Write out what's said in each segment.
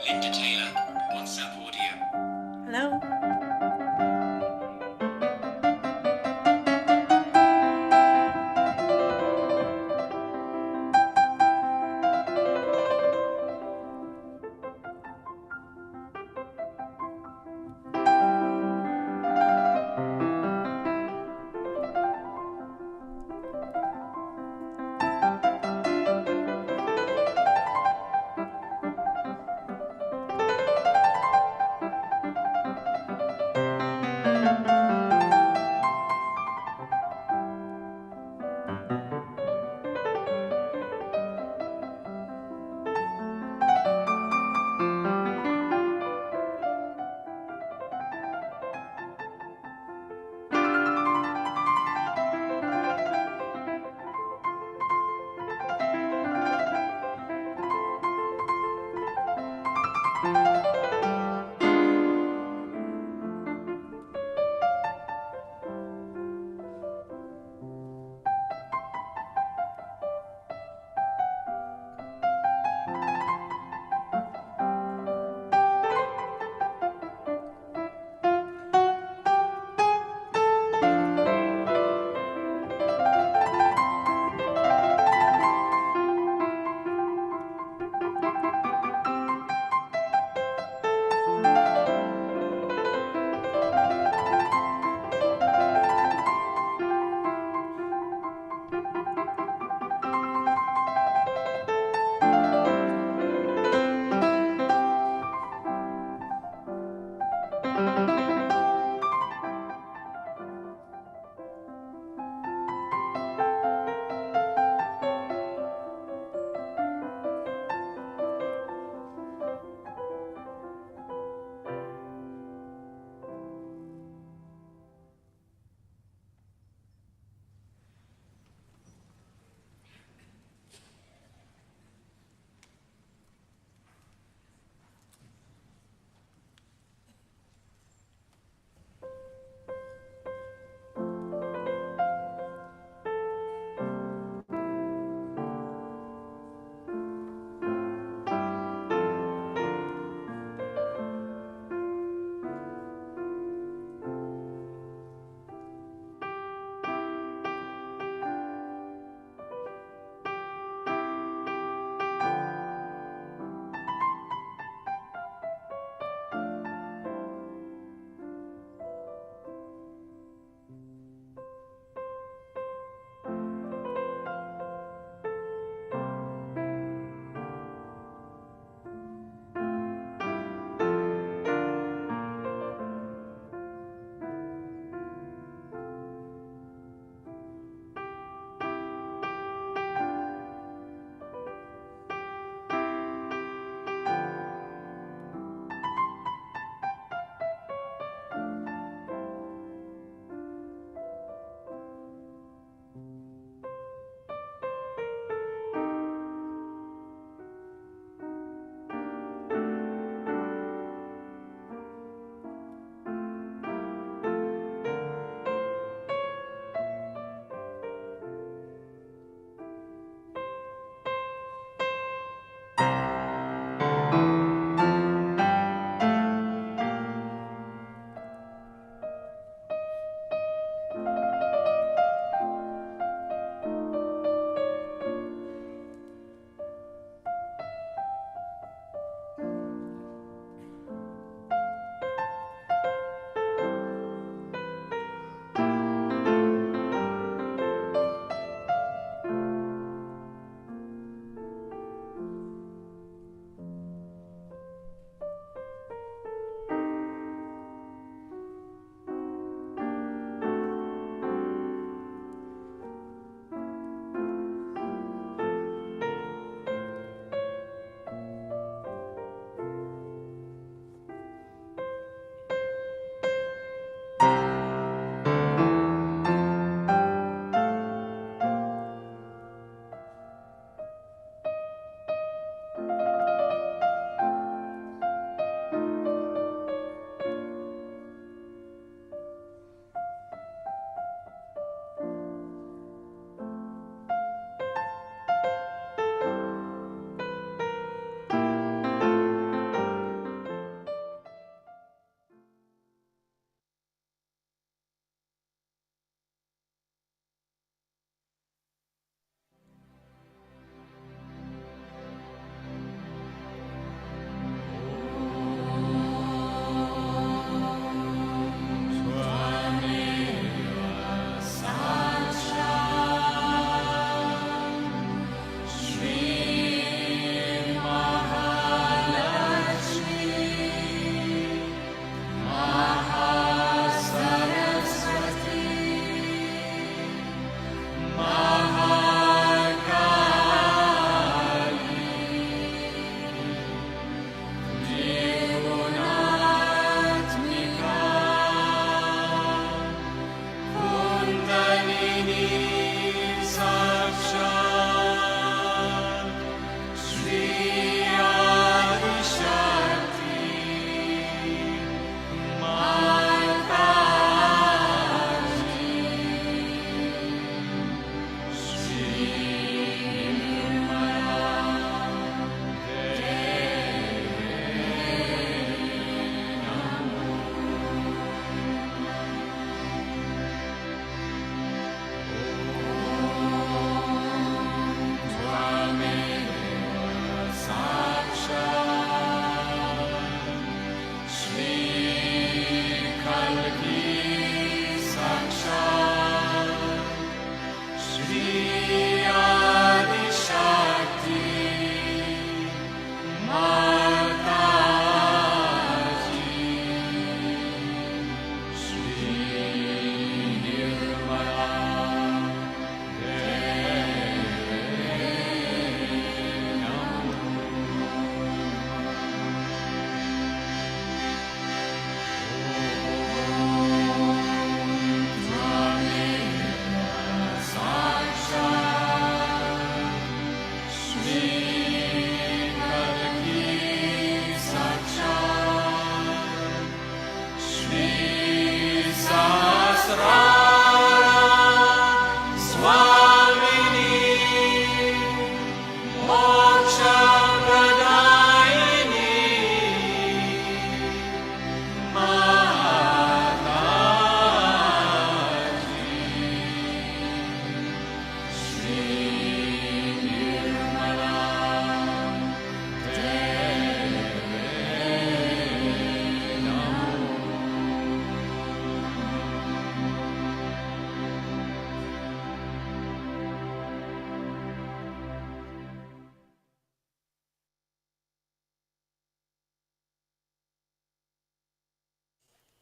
Entertainer, WhatsApp audio. Hello.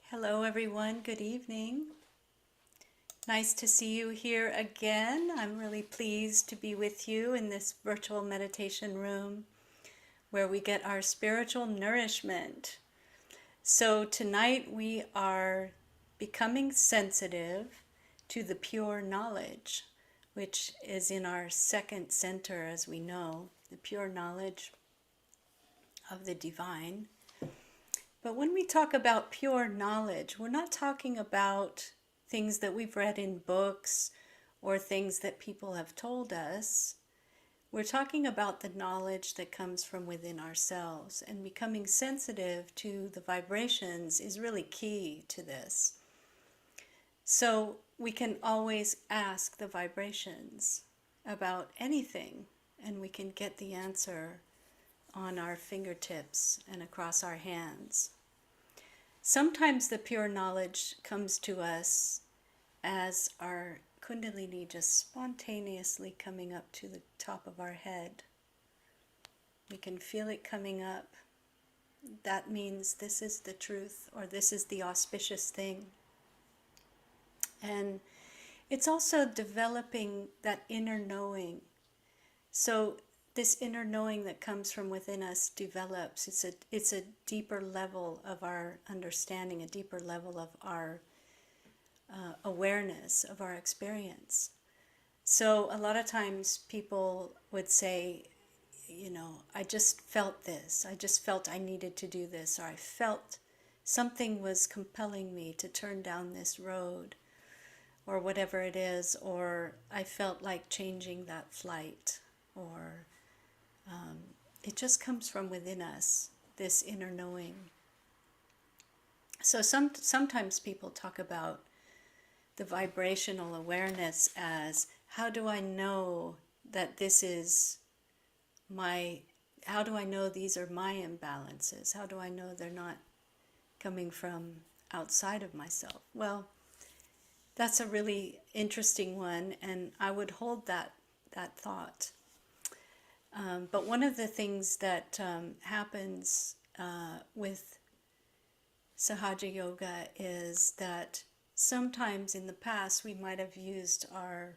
Hello everyone, good evening. Nice to see you here again. I'm really pleased to be with you in this virtual meditation room where we get our spiritual nourishment. So tonight we are becoming sensitive to the pure knowledge, which is in our second center, as we know, the pure knowledge of the divine. But when we talk about pure knowledge, we're not talking about things that we've read in books or things that people have told us. We're talking about the knowledge that comes from within ourselves, and becoming sensitive to the vibrations is really key to this. So we can always ask the vibrations about anything, and we can get the answer on our fingertips and across our hands. Sometimes the pure knowledge comes to us as our Kundalini just spontaneously coming up to the top of our head. We can feel it coming up. That means this is the truth, or this is the auspicious thing. And it's also developing that inner knowing. So this inner knowing that comes from within us develops. It's a deeper level of our understanding, a deeper level of our awareness of our experience. So a lot of times people would say, I just felt this. I just felt I needed to do this, or I felt something was compelling me to turn down this road, or whatever it is, or I felt like changing that flight, or it just comes from within us, this inner knowing. So sometimes people talk about the vibrational awareness as, how do I know that this is how do I know these are my imbalances? How do I know they're not coming from outside of myself? Well, that's a really interesting one, and I would hold that thought. But one of the things that happens with Sahaja Yoga is that sometimes in the past we might have used our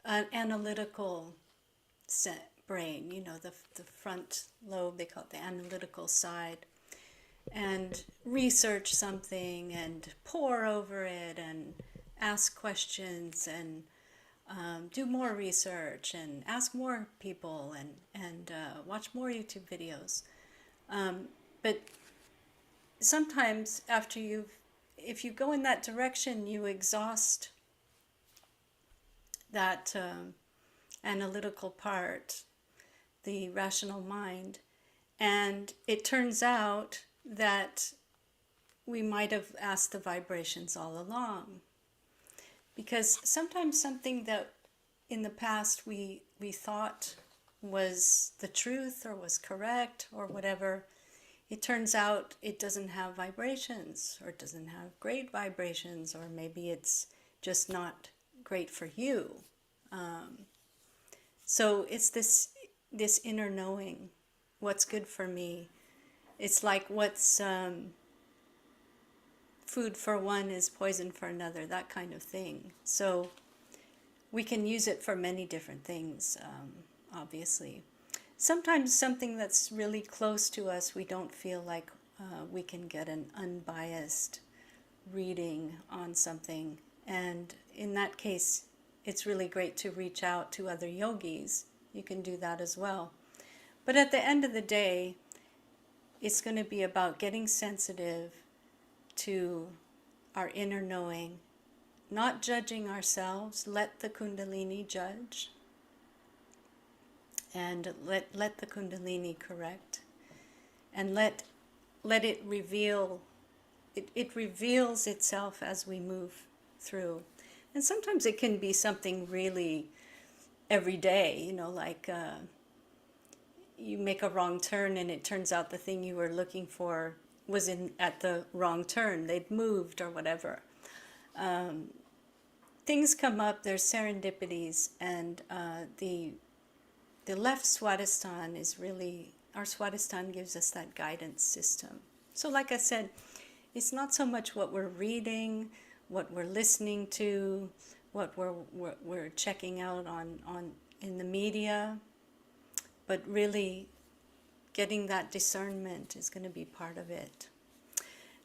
analytical brain, the front lobe, they call it the analytical side, and research something and pore over it and ask questions and do more research and ask more people and watch more YouTube videos. But sometimes if you go in that direction, you exhaust that analytical part, the rational mind, and it turns out that we might have asked the vibrations all along. Because sometimes something that in the past we thought was the truth or was correct or whatever, it turns out it doesn't have vibrations, or it doesn't have great vibrations, or maybe it's just not great for you. So it's this inner knowing, what's good for me. It's like what's food for one is poison for another, that kind of thing. So we can use it for many different things, obviously. Sometimes something that's really close to us, we don't feel like we can get an unbiased reading on something. And in that case, it's really great to reach out to other yogis. You can do that as well. But at the end of the day, it's going to be about getting sensitive to our inner knowing, not judging ourselves. Let the Kundalini judge, and let the Kundalini correct, and let it reveal. It reveals itself as we move through. And sometimes it can be something really everyday, like you make a wrong turn and it turns out the thing you were looking for was at the wrong turn. They'd moved or whatever. Things come up, there's serendipities, and the left Swadhisthana is really, our Swadhisthana gives us that guidance system. So like I said, It's not so much what we're reading, what we're listening to, what we're checking out on in the media, but really getting that discernment is going to be part of it.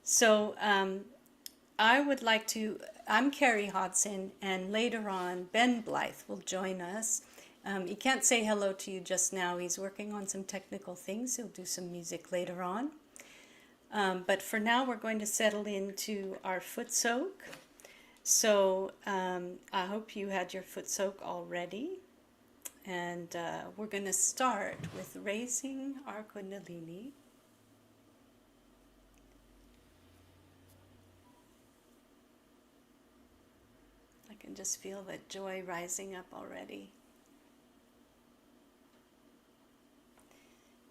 So I would like to, I'm Carrie Hodson, and later on Ben Blythe will join us. He can't say hello to you just now. He's working on some technical things. He'll do some music later on. But for now, we're going to settle into our foot soak. So I hope you had your foot soak already. And we're going to start with raising our Kundalini. I can just feel that joy rising up already.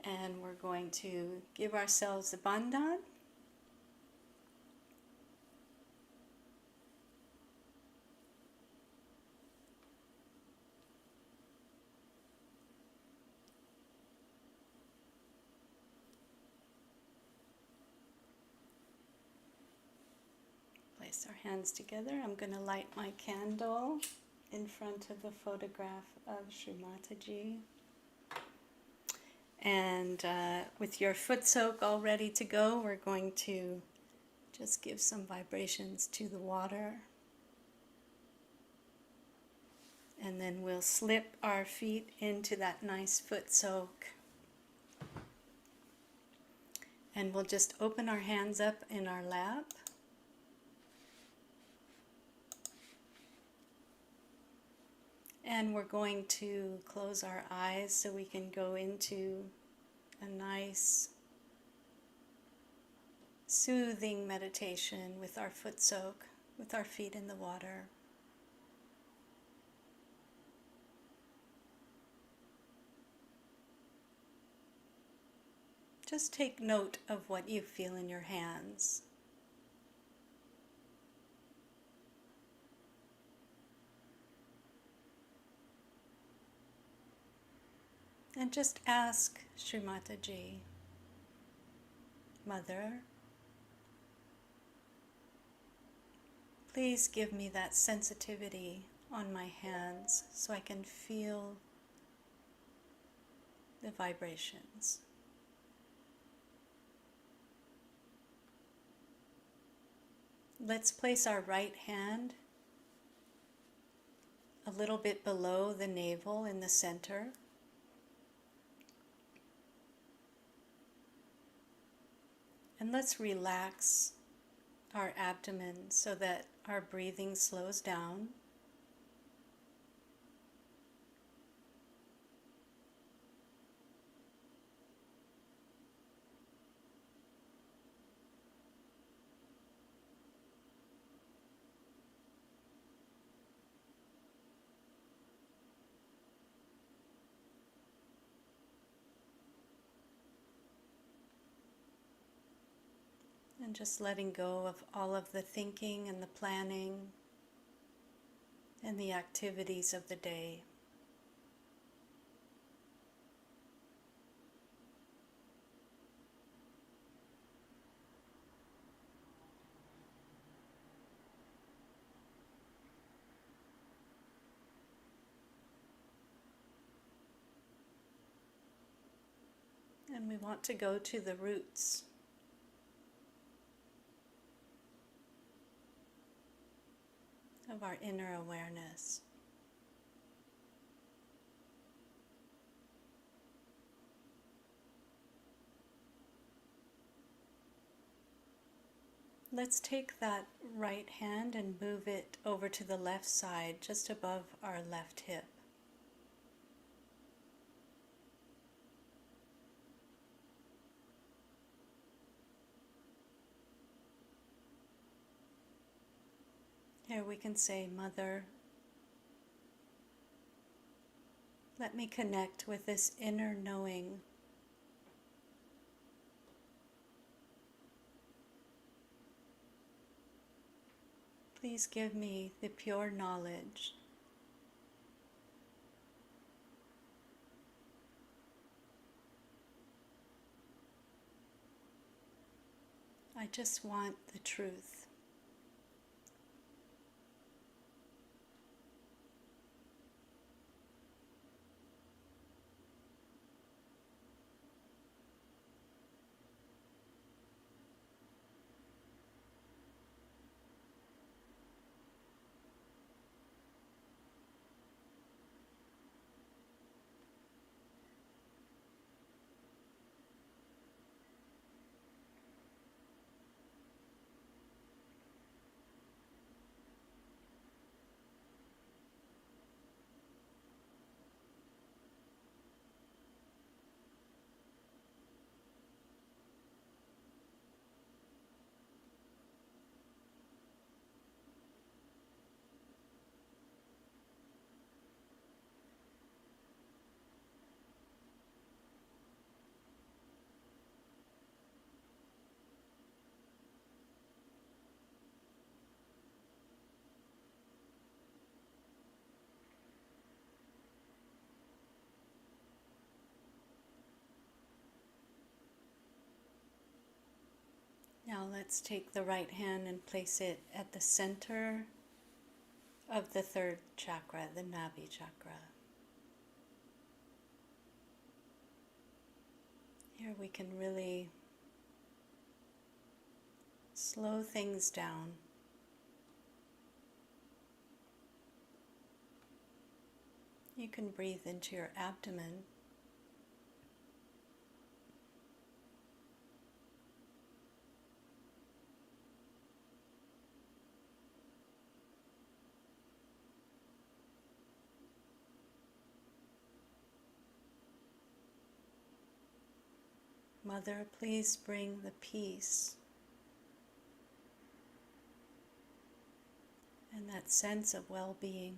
And we're going to give ourselves a bandhan. Place our hands together. I'm going to light my candle in front of the photograph of Shri Mataji. And with your foot soak all ready to go, we're going to just give some vibrations to the water. And then we'll slip our feet into that nice foot soak. And we'll just open our hands up in our lap. And we're going to close our eyes so we can go into a nice, soothing meditation with our foot soak, with our feet in the water. Just take note of what you feel in your hands. And just ask Shri Mataji, Mother, please give me that sensitivity on my hands so I can feel the vibrations. Let's place our right hand a little bit below the navel in the center. And let's relax our abdomen so that our breathing slows down. And just letting go of all of the thinking and the planning and the activities of the day. And we want to go to the roots. Of our inner awareness. Let's take that right hand and move it over to the left side, just above our left hip. Here we can say, Mother, let me connect with this inner knowing. Please give me the pure knowledge I just want the truth. Now let's take the right hand and place it at the center of the third chakra, the Nabi chakra. Here we can really slow things down. You can breathe into your abdomen. Mother, please bring the peace and that sense of well-being.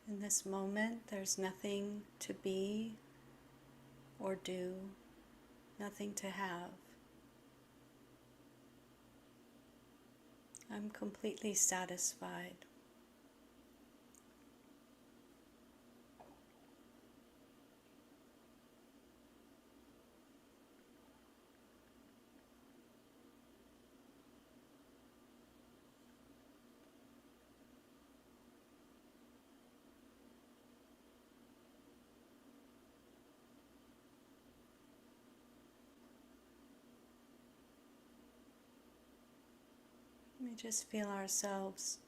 In this moment, there's nothing to be or do, nothing to have. I'm completely satisfied. We just feel ourselves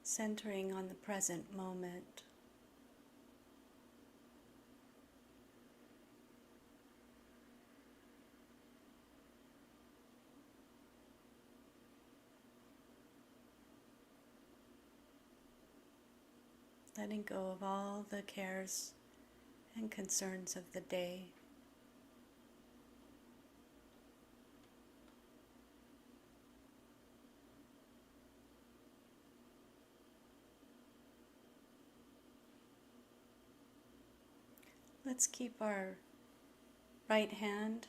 centering on the present moment. Letting go of all the cares and concerns of the day. Let's keep our right hand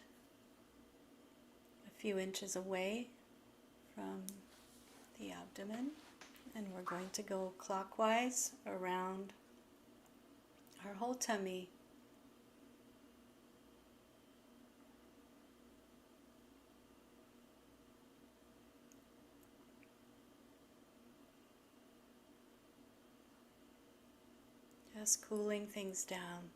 a few inches away from the abdomen, and we're going to go clockwise around our whole tummy. Just cooling things down.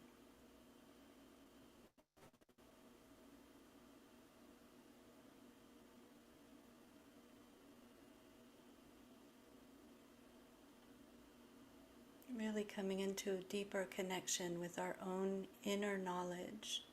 Really coming into a deeper connection with our own inner knowledge.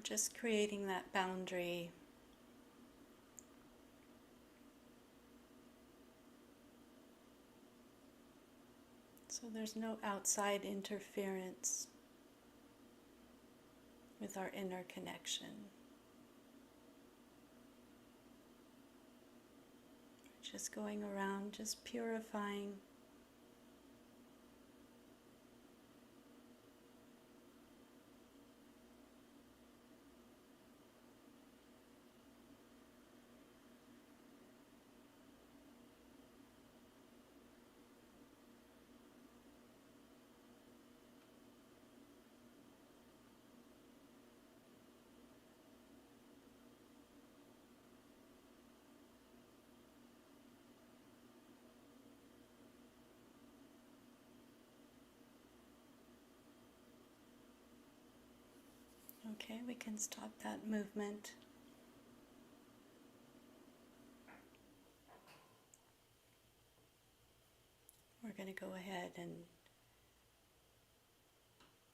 we're just creating that boundary. So there's no outside interference with our inner connection. We're just going around, just purifying. Okay, we can stop that movement. We're going to go ahead and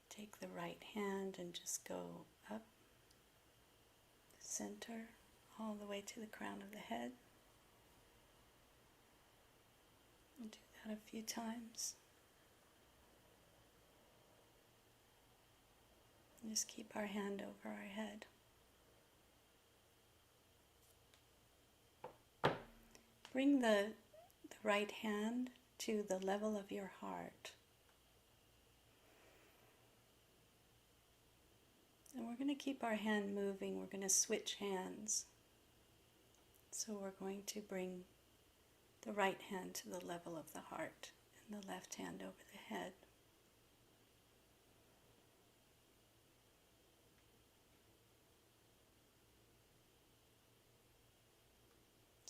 take the right hand and just go up the center all the way to the crown of the head. We'll do that a few times. And just keep our hand over our head. Bring the right hand to the level of your heart. And we're going to keep our hand moving. We're going to switch hands. So we're going to bring the right hand to the level of the heart and the left hand over the head.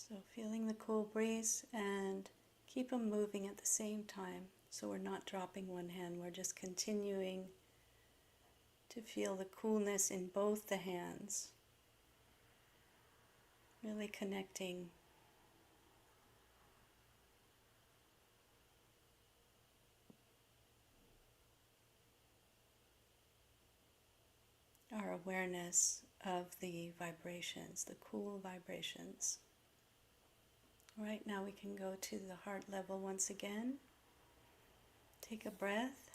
So feeling the cool breeze, and keep them moving at the same time. So we're not dropping one hand, we're just continuing to feel the coolness in both the hands. Really connecting. Our awareness of the vibrations, the cool vibrations. Right now we can go to the heart level once again. Take a breath.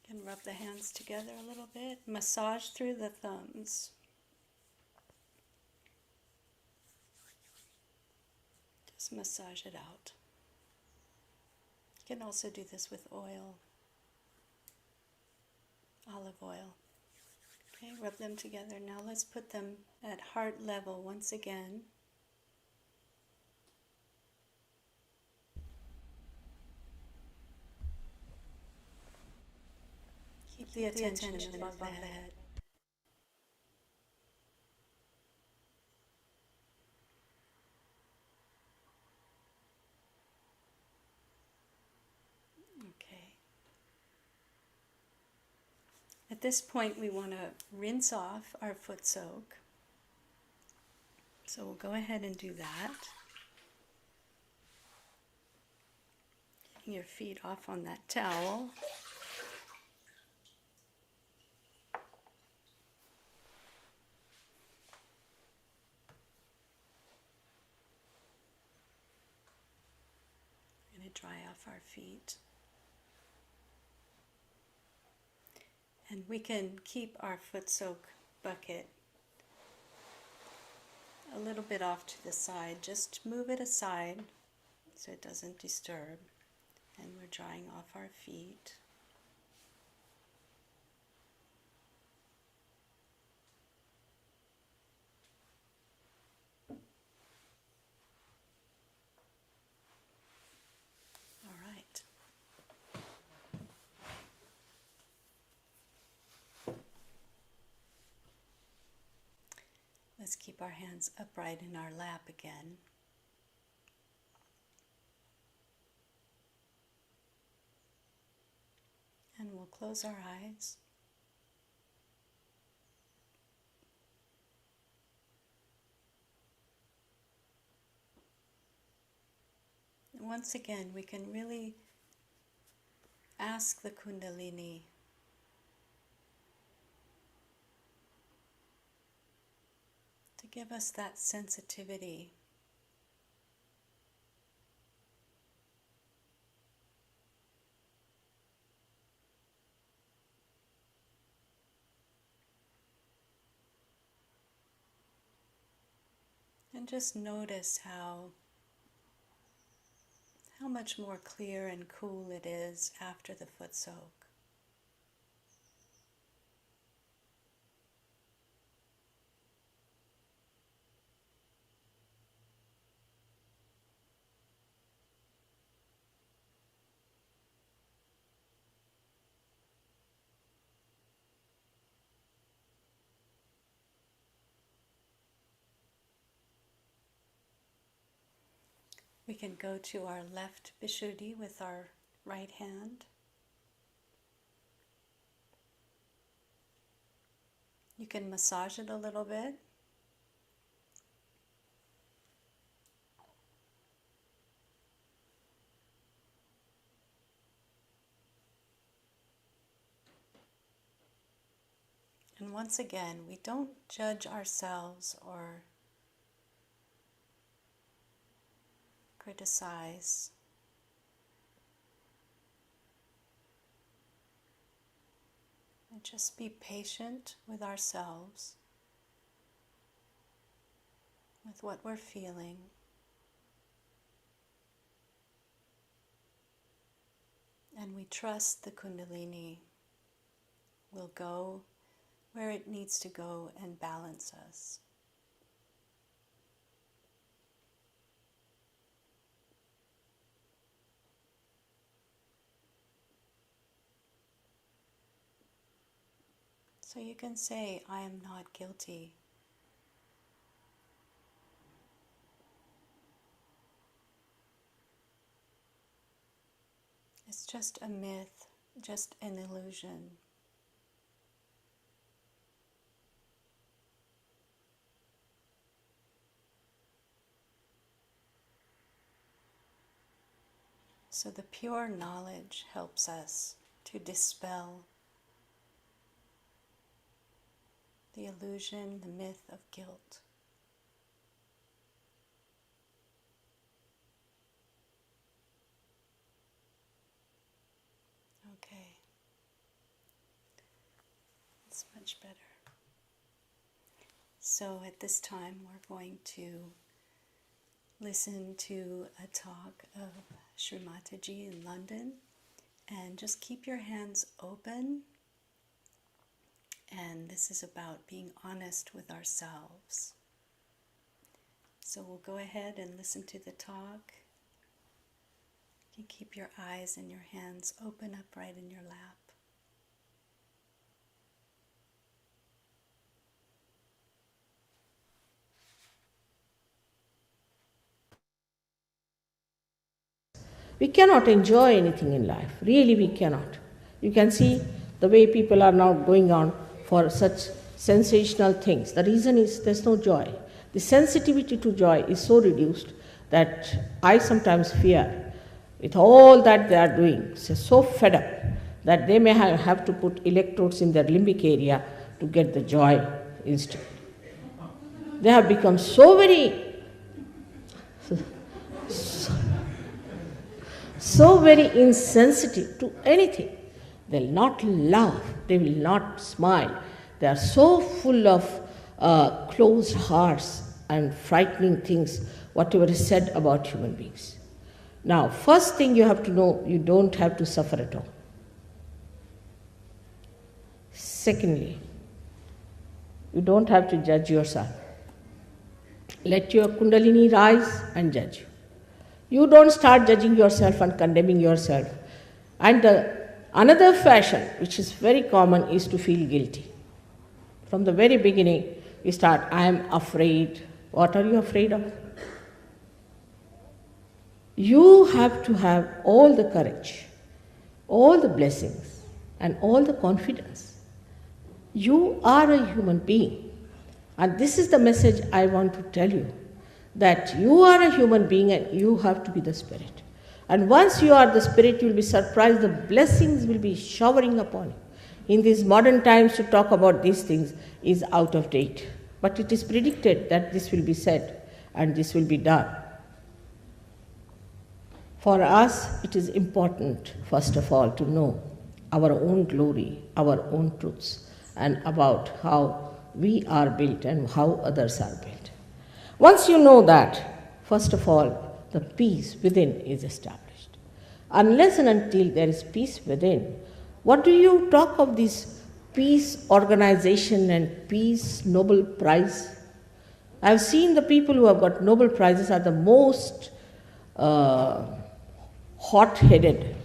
And rub the hands together a little bit. Massage through the thumbs. Just massage it out. You can also do this with oil, olive oil. Okay, rub them together. Now let's put them at heart level once again. Keep the attention above the head. Okay. At this point we want to rinse off our foot soak. So we'll go ahead and do that. Getting your feet off on that towel. We're going to dry off our feet. And we can keep our foot soak bucket a little bit off to the side. Just move it aside so it doesn't disturb. And we're drying off our feet. All right. Let's keep our hands upright in our lap again. And we'll close our eyes. And once again, we can really ask the Kundalini to give us that sensitivity. And just notice how much more clear and cool it is after the foot soak. We can go to our left Vishuddhi with our right hand. You can massage it a little bit. And once again, we don't judge ourselves or criticize. And just be patient with ourselves, with what we're feeling. And we trust the Kundalini will go where it needs to go and balance us. So you can say, I am not guilty. It's just a myth, just an illusion. So the pure knowledge helps us to dispel the illusion, the myth of guilt. Okay, it's much better. So at this time we're going to listen to a talk of Shri Mataji in London, and just keep your hands open. And this is about being honest with ourselves. So we'll go ahead and listen to the talk. You can keep your eyes and your hands open upright in your lap. We cannot enjoy anything in life. Really, we cannot. You can see the way people are now going on for such sensational things. The reason is there's no joy. The sensitivity to joy is so reduced that I sometimes fear, with all that they are doing, so fed up, that they may have to put electrodes in their limbic area to get the joy instantly. They have become so very insensitive to anything. They'll not laugh, they will not smile. They are so full of closed hearts and frightening things, whatever is said about human beings. Now, first thing you have to know, you don't have to suffer at all. Secondly, you don't have to judge yourself. Let your Kundalini rise and judge you. You don't start judging yourself and condemning yourself. And another fashion, which is very common, is to feel guilty. From the very beginning, you start, I am afraid. What are you afraid of? You have to have all the courage, all the blessings, and all the confidence. You are a human being. And this is the message I want to tell you, that you are a human being and you have to be the spirit. And once you are the spirit, you will be surprised, the blessings will be showering upon you. In these modern times, to talk about these things is out of date. But it is predicted that this will be said and this will be done. For us, it is important, first of all, to know our own glory, our own truths, and about how we are built and how others are built. Once you know that, first of all, the peace within is established. Unless and until there is peace within, what do you talk of this peace organization and peace Nobel Prize? I have seen the people who have got Nobel Prizes are the most hot-headed,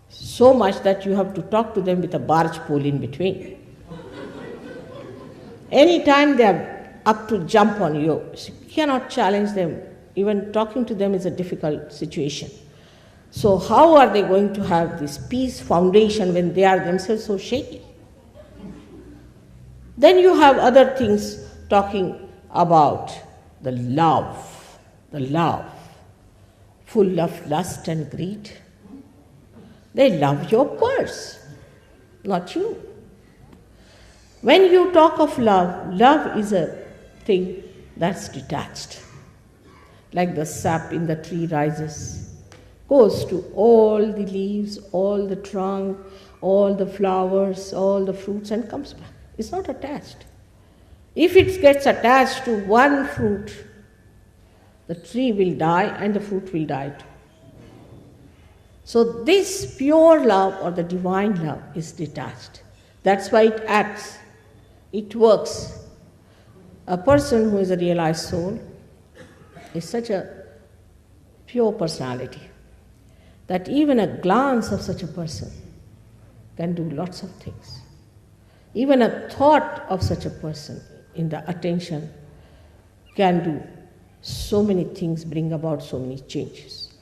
so much that you have to talk to them with a barge pole in between. Any time they are up to jump on you, you cannot challenge them. Even talking to them is a difficult situation. So how are they going to have this peace foundation when they are themselves so shaky? Then you have other things talking about the love, full of lust and greed. They love your purse, not you. When you talk of love, love is a thing that's detached. Like the sap in the tree rises, goes to all the leaves, all the trunk, all the flowers, all the fruits, and comes back. It's not attached. If it gets attached to one fruit, the tree will die and the fruit will die too. So this pure love or the divine love is detached. That's why it acts, it works. A person who is a realized soul is such a pure personality that even a glance of such a person can do lots of things. Even a thought of such a person in the attention can do so many things, bring about so many changes.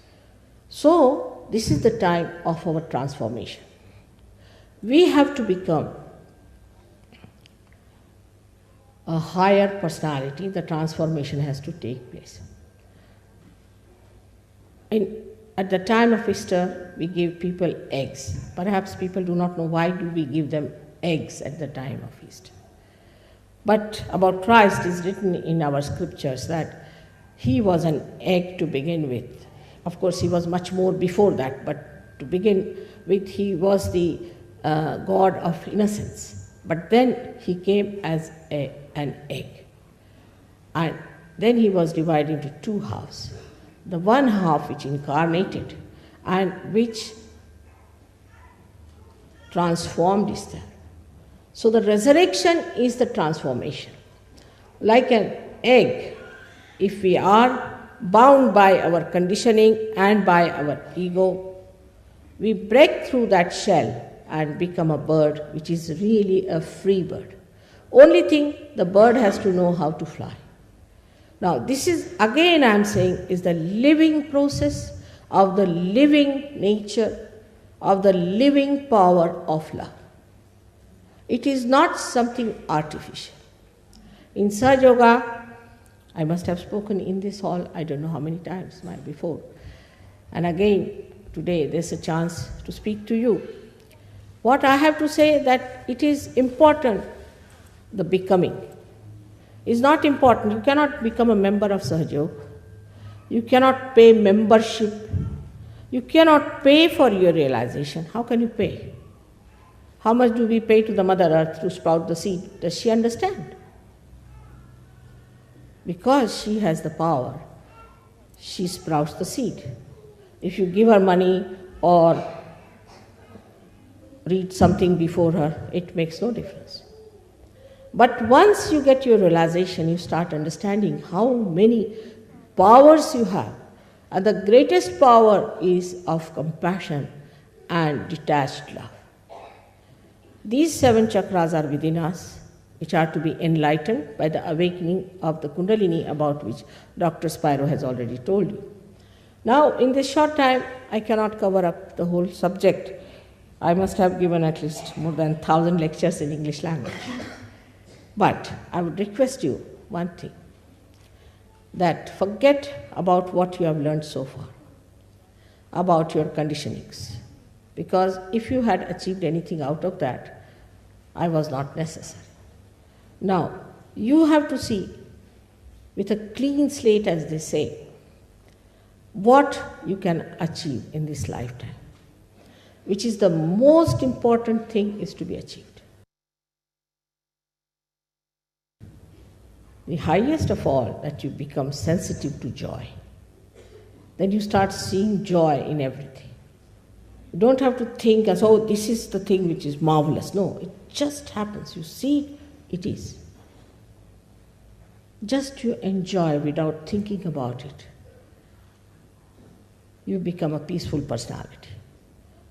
So, this is the time of our transformation. We have to become a higher personality. The transformation has to take place. At the time of Easter, we give people eggs. Perhaps people do not know why do we give them eggs at the time of Easter. But about Christ is written in our scriptures that he was an egg to begin with. Of course, he was much more before that, but to begin with, he was the God of innocence. But then he came as an egg. And then he was divided into two halves. The one half which incarnated and which transformed Easter. So the resurrection is the transformation. Like an egg, if we are bound by our conditioning and by our ego, we break through that shell and become a bird which is really a free bird. Only thing, the bird has to know how to fly. Now this is, again I am saying, is the living process of the living nature, of the living power of love. It is not something artificial. In Sahaja Yoga, I must have spoken in this hall, I don't know how many times before. And again, today there's a chance to speak to you. What I have to say that it is important, the becoming is not important. You cannot become a member of Sahaja Yoga. You cannot pay membership. You cannot pay for your realization. How can you pay? How much do we pay to the Mother Earth to sprout the seed? Does she understand? Because she has the power, she sprouts the seed. If you give her money or read something before her, it makes no difference. But once you get your realization, you start understanding how many powers you have. And the greatest power is of compassion and detached love. These 7 chakras are within us, which are to be enlightened by the awakening of the Kundalini, about which Dr. Spiro has already told you. Now, in this short time, I cannot cover up the whole subject. I must have given at least more than 1,000 lectures in English language. But I would request you one thing, that forget about what you have learned so far. about your conditionings. Because if you had achieved anything out of that, I was not necessary. Now, you have to see with a clean slate, as they say, what you can achieve in this lifetime, which is the most important thing is to be achieved. The highest of all, that you become sensitive to joy. Then you start seeing joy in everything. You don't have to think as, oh, this is the thing which is marvelous. No, it just happens. You see, it is. Just you enjoy without thinking about it. You become a peaceful personality.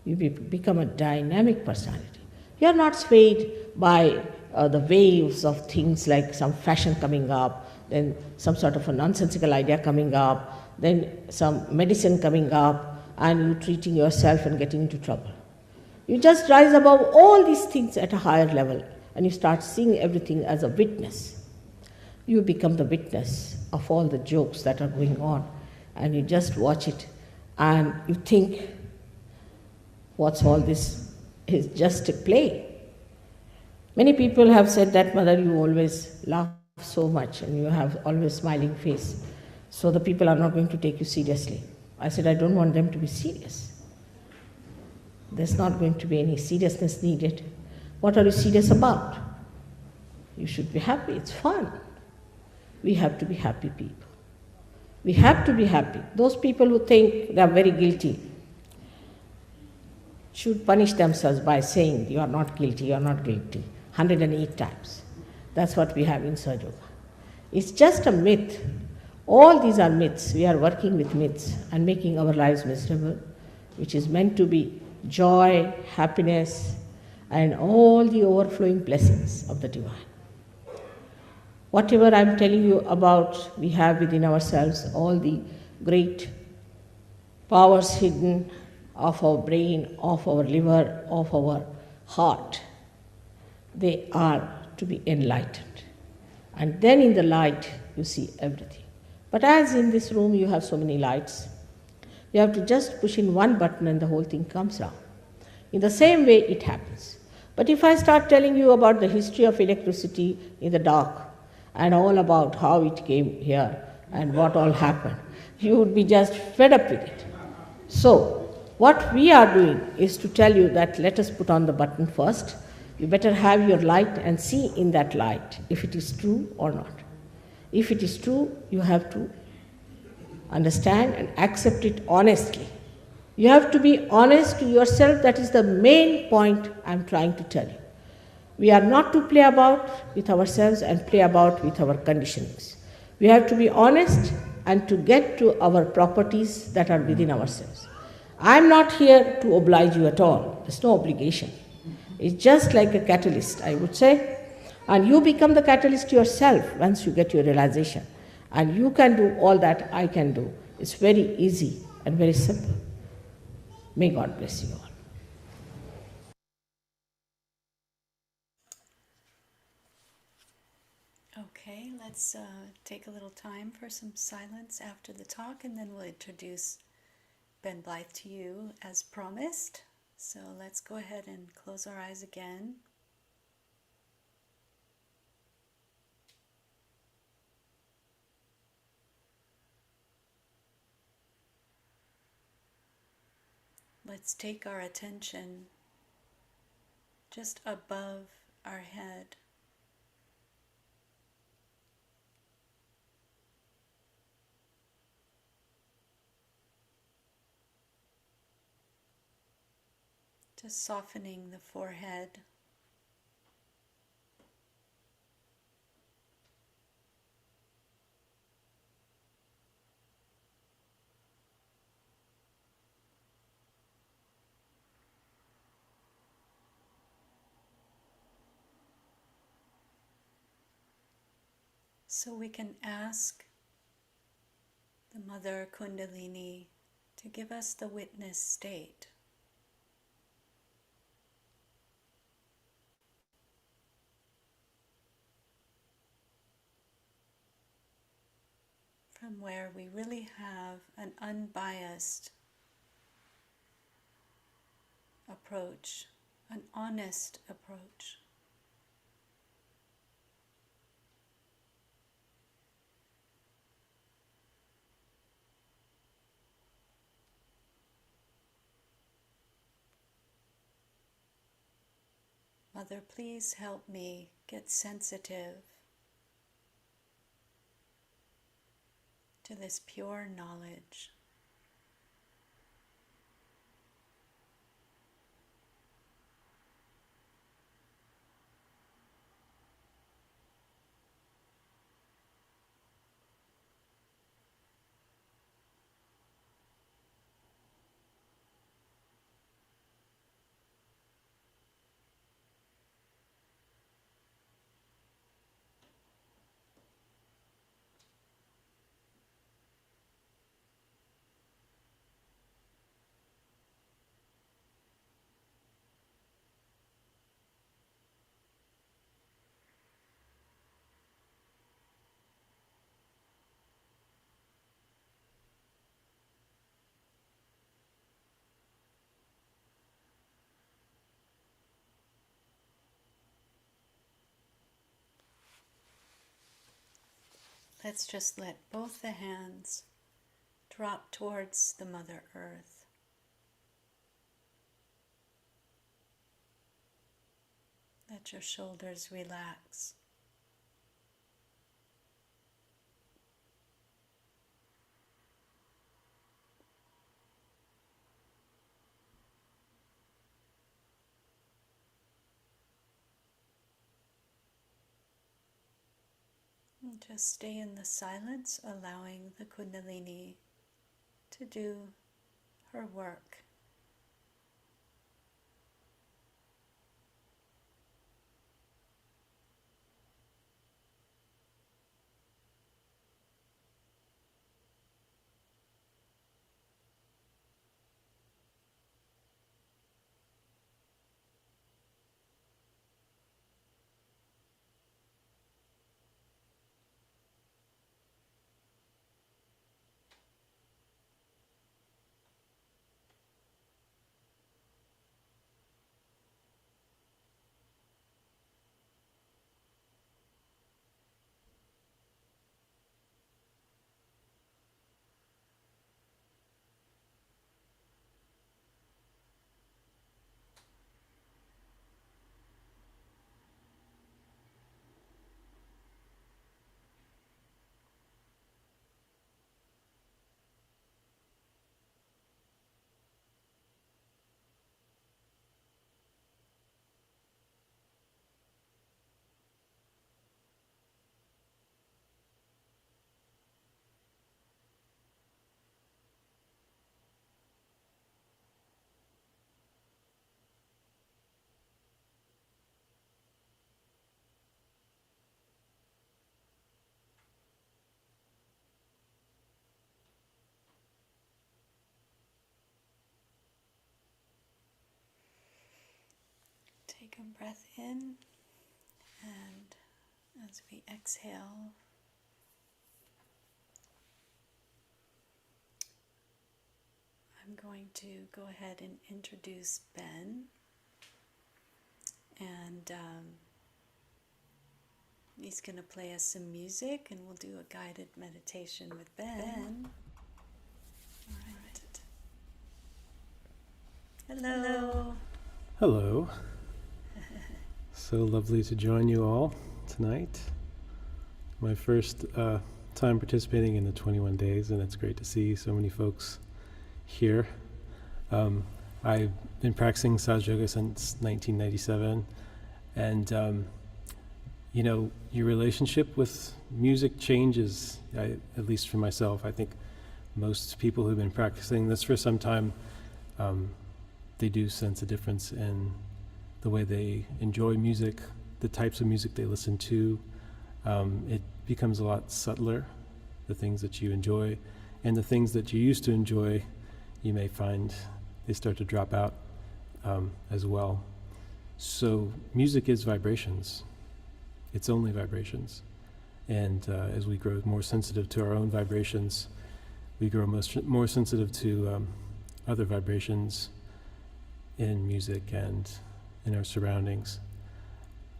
You become a dynamic personality. You are not swayed by the waves of things like some fashion coming up, then some sort of a nonsensical idea coming up, then some medicine coming up, and you treating yourself and getting into trouble. You just rise above all these things at a higher level, and you start seeing everything as a witness. You become the witness of all the jokes that are going on, and you just watch it, and you think, what's all this? It's just a play. Many people have said that, Mother, you always laugh so much and you have always smiling face, so the people are not going to take you seriously. I said, I don't want them to be serious. There's not going to be any seriousness needed. What are you serious about? You should be happy. It's fun. We have to be happy people. We have to be happy. Those people who think they are very guilty should punish themselves by saying, you are not guilty, you are not guilty, 108 times. That's what we have in Sahaja Yoga. It's just a myth. All these are myths. We are working with myths and making our lives miserable, which is meant to be joy, happiness, and all the overflowing blessings of the divine. Whatever I'm telling you about, we have within ourselves all the great powers hidden of our brain, of our liver, of our heart. They are to be enlightened. And then in the light, you see everything. But as in this room you have so many lights, you have to just push in one button and the whole thing comes down. In the same way it happens. But if I start telling you about the history of electricity in the dark and all about how it came here and what all happened, you would be just fed up with it. So, what we are doing is to tell you that let us put on the button first. You better have your light and see in that light if it is true or not. If it is true, you have to understand and accept it honestly. You have to be honest to yourself. That is the main point I'm trying to tell you. We are not to play about with ourselves and play about with our conditionings. We have to be honest and to get to our properties that are within ourselves. I'm not here to oblige you at all. There's no obligation. It's just like a catalyst, I would say. And you become the catalyst yourself once you get your realization. And you can do all that I can do. It's very easy and very simple. May God bless you all. Okay, let's take a little time for some silence after the talk, and then we'll introduce Ben Blythe to you as promised. So let's go ahead and close our eyes again. Let's take our attention just above our head. Just softening the forehead. So we can ask the Mother Kundalini to give us the witness state. From where we really have an unbiased approach, an honest approach. Mother, please help me get sensitive to this pure knowledge. Let's just let both the hands drop towards the Mother Earth. Let your shoulders relax. And just stay in the silence, allowing the Kundalini to do her work. Take a breath in, and as we exhale, I'm going to go ahead and introduce Ben, and he's going to play us some music, and we'll do a guided meditation with Ben. All right. Hello. Hello. So lovely to join you all tonight. My first time participating in the 21 days, and it's great to see so many folks here. I've been practicing Sahaja Yoga since 1997, and your relationship with music changes, at least for myself. I think most people who've been practicing this for some time, they do sense a difference in the way they enjoy music, the types of music they listen to. It becomes a lot subtler, the things that you enjoy, and the things that you used to enjoy, you may find they start to drop out as well. So music is vibrations. It's only vibrations. And as we grow more sensitive to our own vibrations, we grow more sensitive to other vibrations. in music and in our surroundings.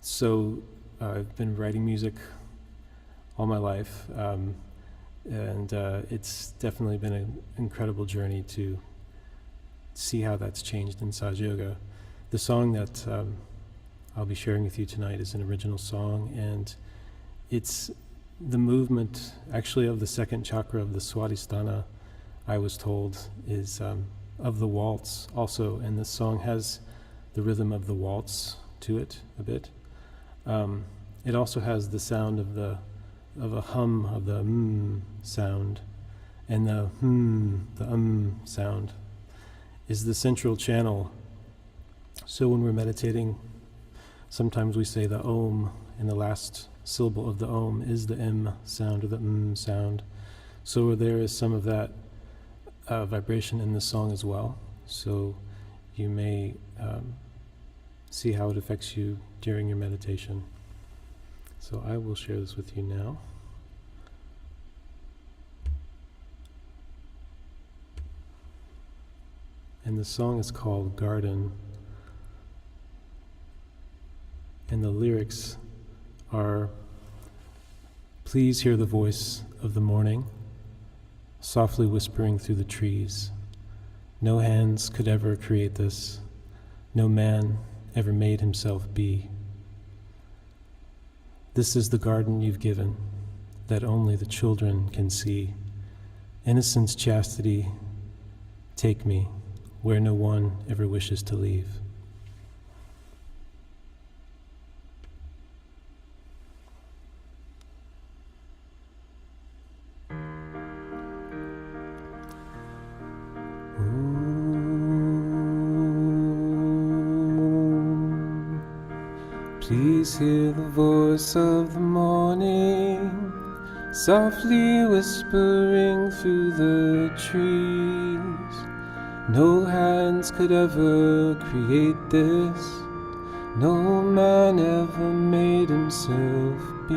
So I've been writing music all my life, and it's definitely been an incredible journey to see how that's changed in Saj Yoga. The song that I'll be sharing with you tonight is an original song, and it's the movement actually of the second chakra of the Swadhisthana, I was told, is of the waltz also, and this song has the rhythm of the waltz to it a bit. It also has the sound of a hum of the sound, and the sound is the central channel. So when we're meditating, sometimes we say the om, and the last syllable of the om is the m sound or the sound. So there is some of that vibration in the song as well. So you may see how it affects you during your meditation. So I will share this with you now. And the song is called Garden. And the lyrics are, please hear the voice of the morning, softly whispering through the trees. No hands could ever create this. No man ever made himself be. This is the garden you've given, that only the children can see. Innocence, chastity, take me where no one ever wishes to leave. Please hear the voice of the morning, softly whispering through the trees. No hands could ever create this. No man ever made himself be.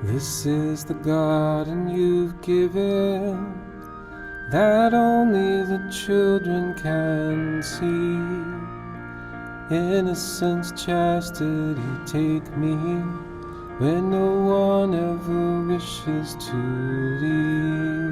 This is the garden you've given, that only the children can see. Innocence, chastity, take me where no one ever wishes to leave.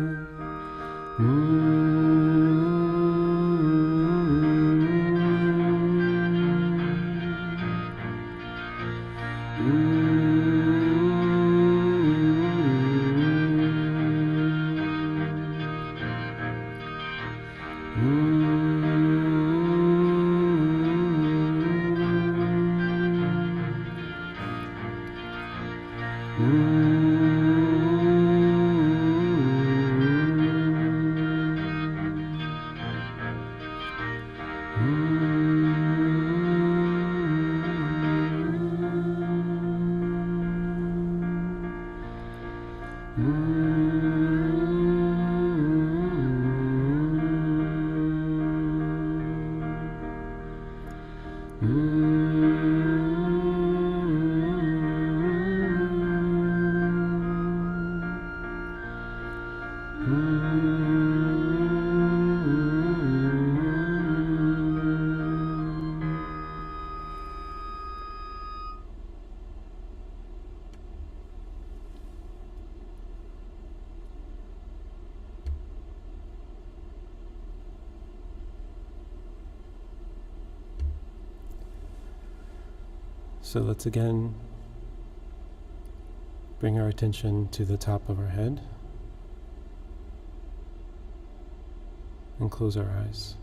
So let's again bring our attention to the top of our head and close our eyes.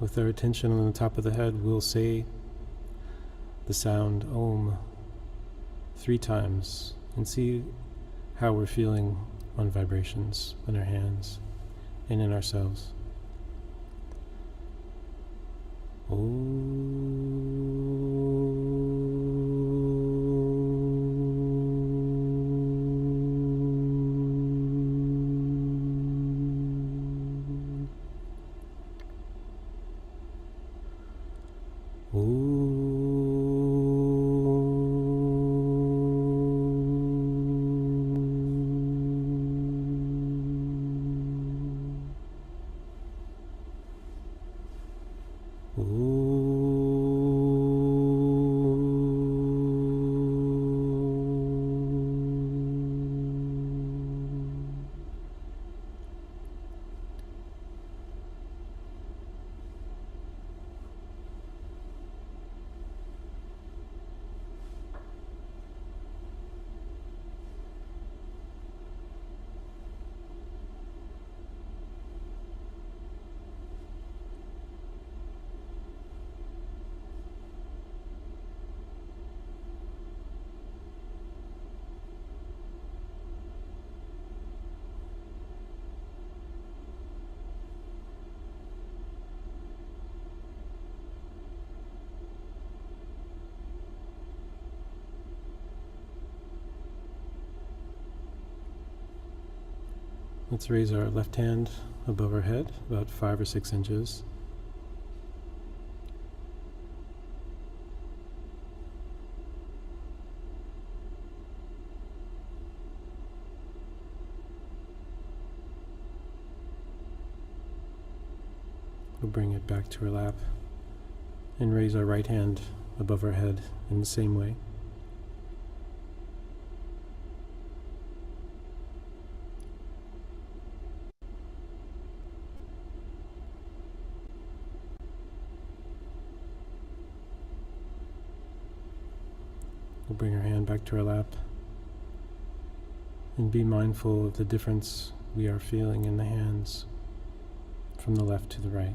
With our attention on the top of the head, we'll say the sound Om 3 times and see how we're feeling on vibrations in our hands and in ourselves. Let's raise our left hand above our head, about 5 or 6 inches. We'll bring it back to our lap and raise our right hand above our head in the same way. We'll bring our hand back to our lap and be mindful of the difference we are feeling in the hands from the left to the right.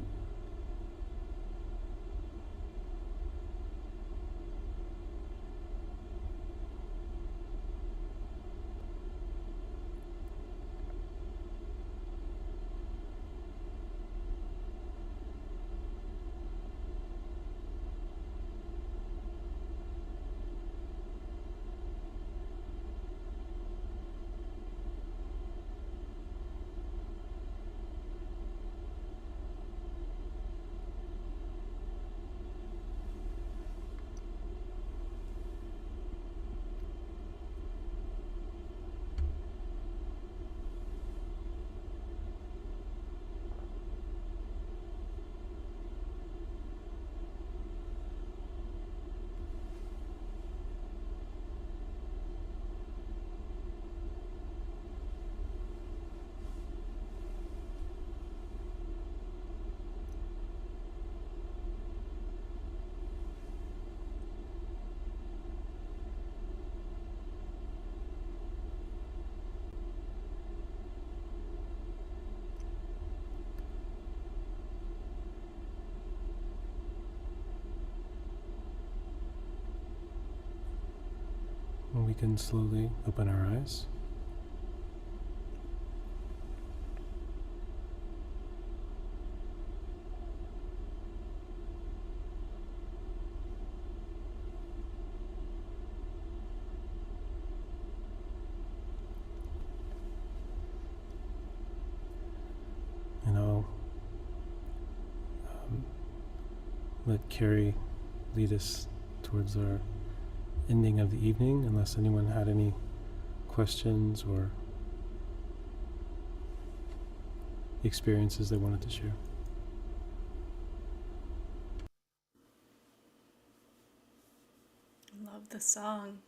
And we can slowly open our eyes. And I'll let Carrie lead us towards our ending of the evening, unless anyone had any questions or experiences they wanted to share. I love the song.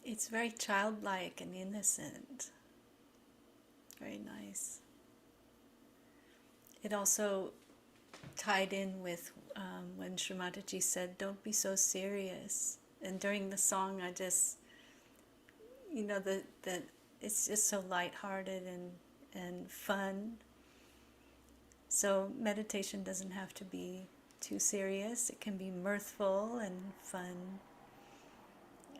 It's very childlike and innocent. Very nice. It also tied in with when Shri Mataji said, "Don't be so serious." And during the song, I just, that it's just so lighthearted and fun. So meditation doesn't have to be too serious. It can be mirthful and fun.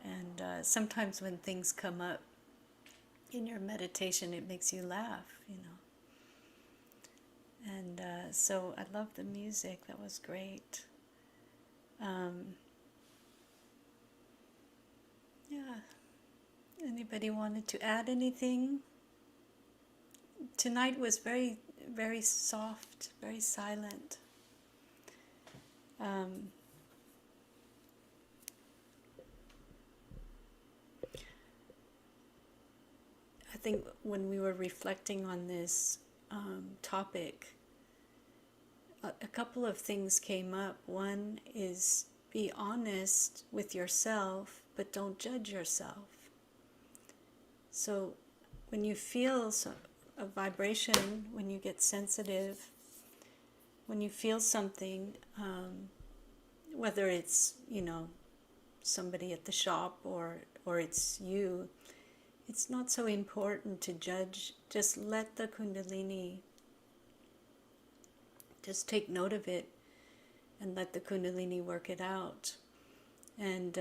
And sometimes when things come up in your meditation, it makes you laugh, you know. And so I love the music. That was great. Yeah. Anybody wanted to add anything? Tonight was very, very soft, very silent. I think when we were reflecting on this topic, a couple of things came up. One is be honest with yourself, but don't judge yourself. So when you feel a vibration, when you get sensitive, when you feel something, whether it's, you know, somebody at the shop or it's you, it's not so important to judge. Just let the Kundalini, just take note of it and let the Kundalini work it out. And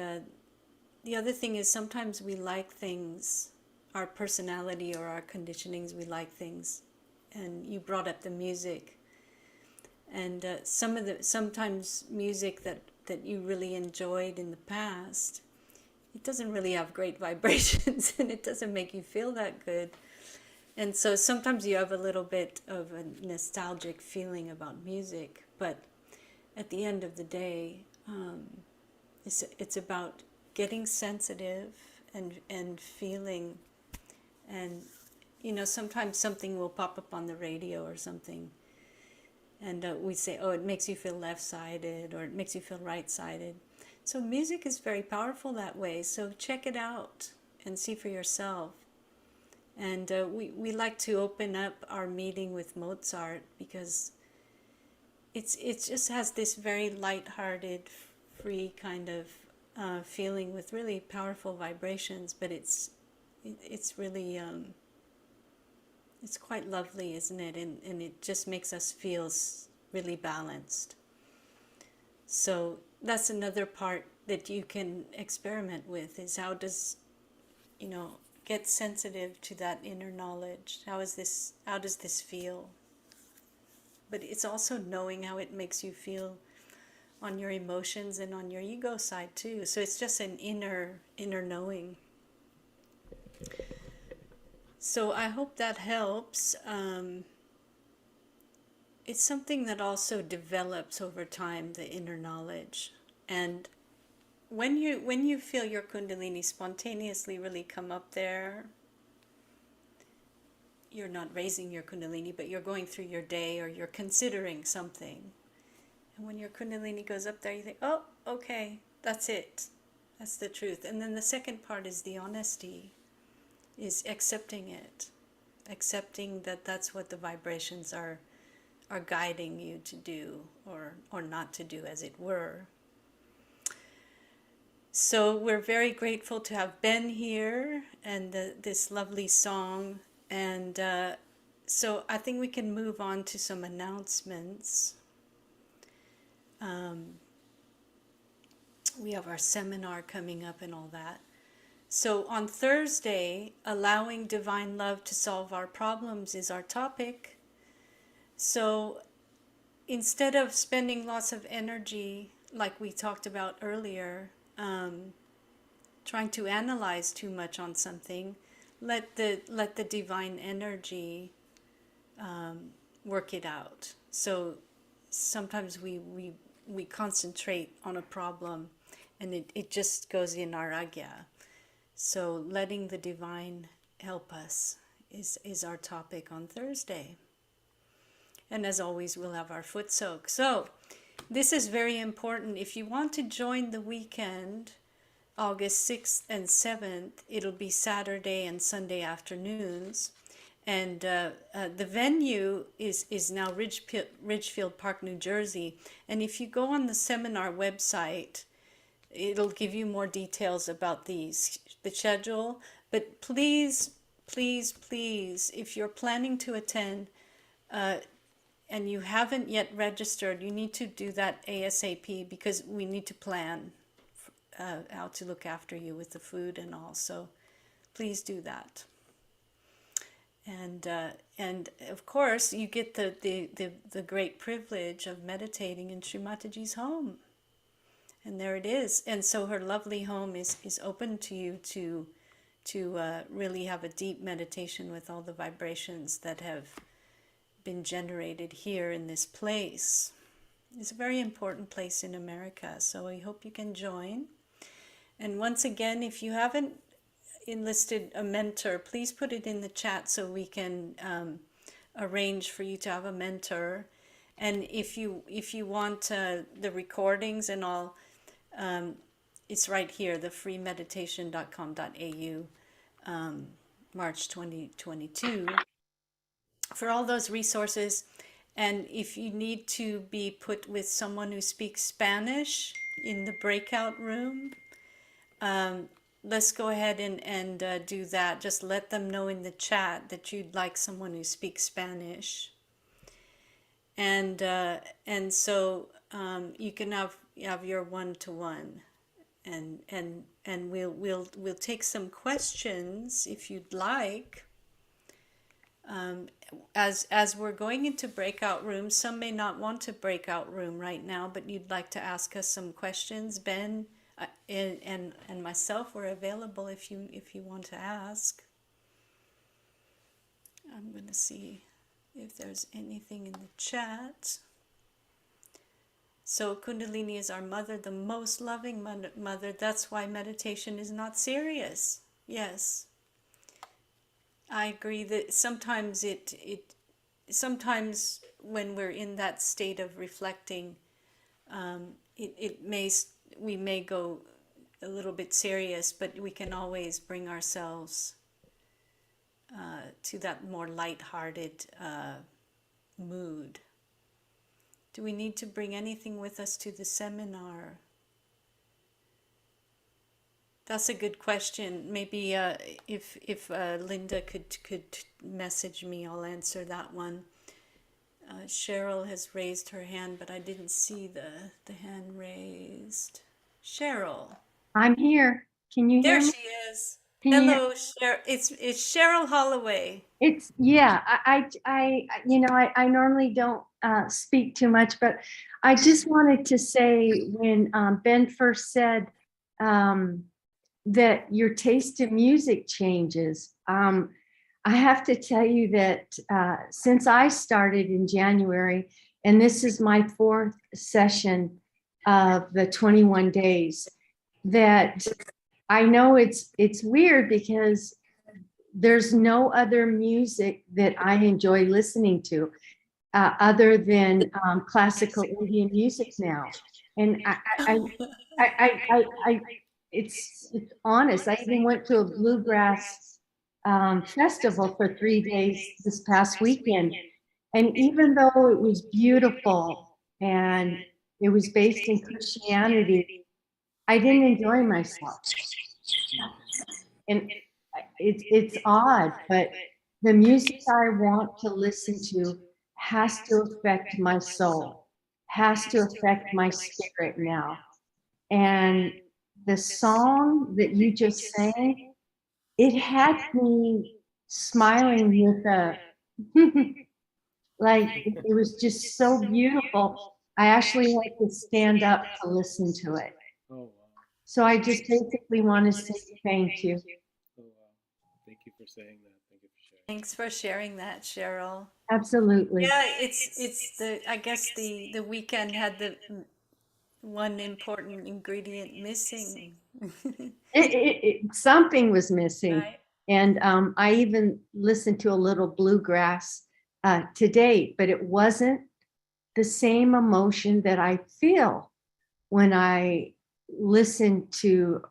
the other thing is sometimes we like things, our personality or our conditionings, we like things. And you brought up the music. And sometimes music that you really enjoyed in the past, it doesn't really have great vibrations and it doesn't make you feel that good. And so sometimes you have a little bit of a nostalgic feeling about music, but at the end of the day, it's about getting sensitive and feeling. And, you know, sometimes something will pop up on the radio or something, and we say, oh, it makes you feel left-sided or it makes you feel right-sided. So music is very powerful that way. So check it out and see for yourself. And we like to open up our meeting with Mozart because it just has this very light-hearted, free kind of feeling with really powerful vibrations. But it's really it's quite lovely, isn't it? And it just makes us feel really balanced. So that's another part that you can experiment with, is how does, you know, get sensitive to that inner knowledge. How does this feel? But it's also knowing how it makes you feel on your emotions and on your ego side too. So it's just an inner knowing. So I hope that helps. It's something that also develops over time, the inner knowledge. And when you feel your Kundalini spontaneously really come up there, you're not raising your Kundalini, but you're going through your day or you're considering something. And when your Kundalini goes up there, you think, oh, okay, that's it. That's the truth. And then the second part is the honesty, is accepting it. Accepting that that's what the vibrations are guiding you to do or not to do, as it were. So we're very grateful to have Ben here and this lovely song. And so I think we can move on to some announcements. We have our seminar coming up and all that. So on Thursday, allowing divine love to solve our problems is our topic. So instead of spending lots of energy, like we talked about earlier, trying to analyze too much on something, let the divine energy work it out. So sometimes we concentrate on a problem and it just goes in our agya. So letting the divine help us is our topic on Thursday. And as always, we'll have our foot soak. So this is very important. If you want to join the weekend, August 6th and 7th, it'll be Saturday and Sunday afternoons. And the venue is now Ridgefield Park, New Jersey. And if you go on the seminar website, it'll give you more details about the schedule. But please, please, please, if you're planning to attend, and you haven't yet registered, you need to do that ASAP, because we need to plan how to look after you with the food and all. So please do that. And of course, you get the great privilege of meditating in Shri Mataji's home. And there it is. And so her lovely home is open to you to really have a deep meditation with all the vibrations that have been generated here in this place. It's a very important place in America, so I hope you can join. And once again, if you haven't enlisted a mentor, please put it in the chat so we can arrange for you to have a mentor. And if you want the recordings and all, it's right here, the freemeditation.com.au, March 2022, for all those resources. And if you need to be put with someone who speaks Spanish in the breakout room, let's go ahead and do that. Just let them know in the chat that you'd like someone who speaks Spanish. And so you can have your one-to-one, and we'll take some questions if you'd like. As we're going into breakout rooms, some may not want to breakout room right now, but you'd like to ask us some questions. Ben and myself are available if you want to ask. I'm going to see if there's anything in the chat. So Kundalini is our mother, the most loving mother. That's why meditation is not serious. Yes. I agree that sometimes sometimes when we're in that state of reflecting, we may go a little bit serious, but we can always bring ourselves to that more lighthearted mood. Do we need to bring anything with us to the seminar? That's a good question. Maybe if Linda could message me, I'll answer that one. Cheryl has raised her hand, but I didn't see the hand raised. Cheryl. I'm here. Can you hear There me? she is. Can you hear- Hello, Cheryl. It's Cheryl Holloway. It's yeah. I normally don't speak too much, but I just wanted to say when Ben first said that your taste in music changes. I have to tell you that since I started in January, and this is my 4th session of the 21 days, that I know it's weird because there's no other music that I enjoy listening to other than classical Indian music now. And it's honest. I even went to a bluegrass festival for 3 days this past weekend. And even though it was beautiful and it was based in Christianity, I didn't enjoy myself. And it's odd, but the music I want to listen to has to affect my soul, has to affect my spirit now. And the song that you just sang, it had me smiling with a, like, it was just so beautiful. I actually had to stand up to listen to it. Oh, wow. So I just basically want to say thank you. Oh, wow. Thank you for saying that. Thank you for sharing. Thanks for sharing that, Cheryl. Absolutely. Yeah, it's I guess the weekend had the one important ingredient missing. Something was missing. Right. And I even listened to a little bluegrass today, but it wasn't the same emotion that I feel when I listen to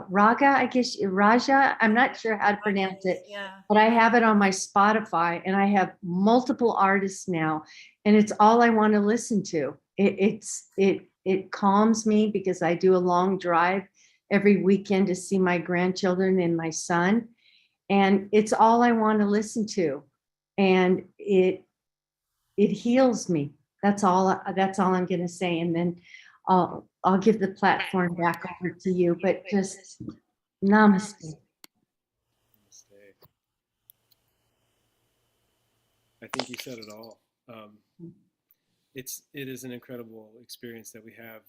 raga, I guess, Raja. I'm not sure how to pronounce it, Yeah. but I have it on my Spotify and I have multiple artists now, and it's all I want to listen to. It calms me because I do a long drive every weekend to see my grandchildren and my son, and it's all I want to listen to. And it it heals me. That's all I'm going to say. And then I'll give the platform back over to you, but just namaste. Namaste. I think you said it all. It is an incredible experience that we have.